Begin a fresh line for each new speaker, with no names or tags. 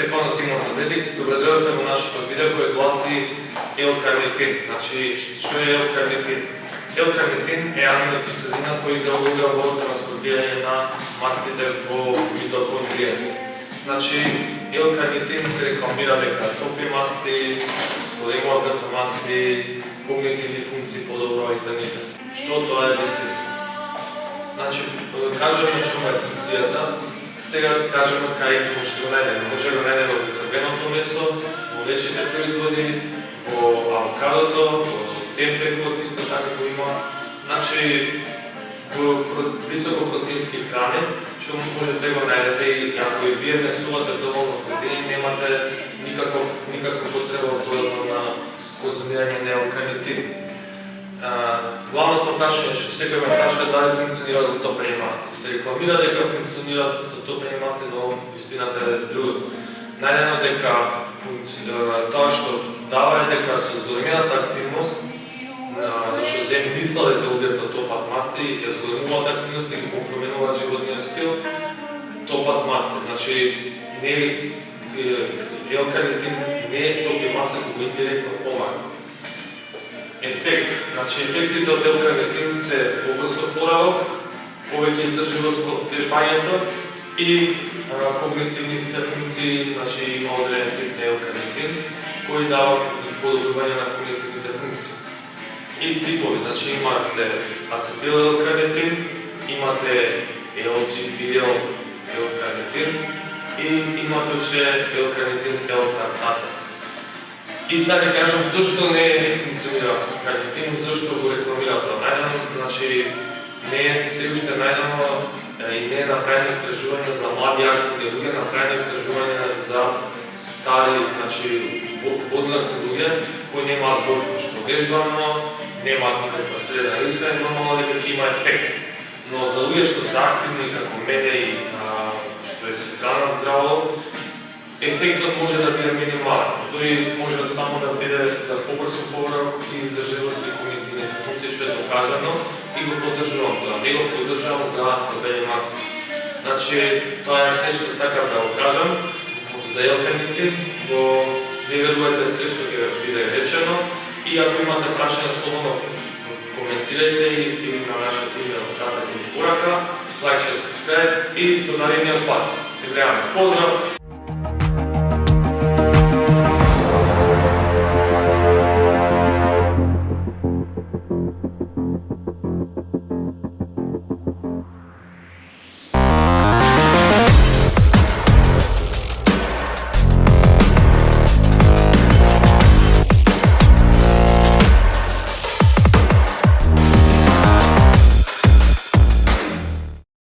Стефан от Team Orthotics. Добре дојдете во нашето видео кој гласи L-карнитин. Значи, што е L-карнитин? L-карнитин е аминокиселина која игра улога во транспортирање на мастите во митохондрија. Значи, L-карнитин се рекламира дека топи масти, зголемува перформанси, когнитивни функции подобрува итн. Што тоа е вистина? Значи, кажеме што е функцијата, сега кажеме кај ги може го најдеме. Може го најдеме во црвеното месо, во млечните производи, во авокадото, во темпекот, исто така го има. Значи, во високопротеински храни, што можете го најдете и ако и вие месувате доволно протеин, немате никаква потреба доdatно на конзумирање на L-карнитин. Главното прашање што секој ме праша дали функционира за топење масти. Се рекламира дека функционира за топење масти, но истината е друго. Најдено дека тоа што дава е дека со зголемената активност, зашто земји мислеле дека луѓето топат масти, ја зголемуваат активност и ги компроменуваат животниот стил, топат масти. Значи, L-карнитин не топи масти, кога индиректно помага. Ефект. Значи, ефектите од L-карнитин се побрз опоравок, повеќе издржливост во вежбањето и когнитивните функции, значи има одреден тип на L-карнитин, кој дава подобрување на когнитивните функции. И типови, значи имате ацетил L-карнитин, имате LGPL L-карнитин и имате уште L-карнитин L-тартата. И сега ќе кажам зашто не функционира карнитин, зашто го рекламира тоа. Најдено, значи, не е се уште најдено и не е направено истражување за млади активни луѓе, направено истражување за стари, значи, возрастни луѓе кои немаат што вежбано, немаат никаква средна исхрана, нормално дека ќе има ефект. Но за луѓе што се активни како мене и што е се хранат здраво, ефектот може да биде минимален. Тој може само да биде за побрз опоравок и издржливост и когнитивни функции, што е докажано, и го поддржувам тоа. Не го поддржувам за топење масти. Значи, тоа е се што сакам да го кажам за L-карнитин, не верувајте се што ќе биде речено, и ако имате прашања, слободно коментирајте и на нашето име пратете ни порака, лајк, шер, субскрајб и до наредниот пат. Се гледаме. Поздрав!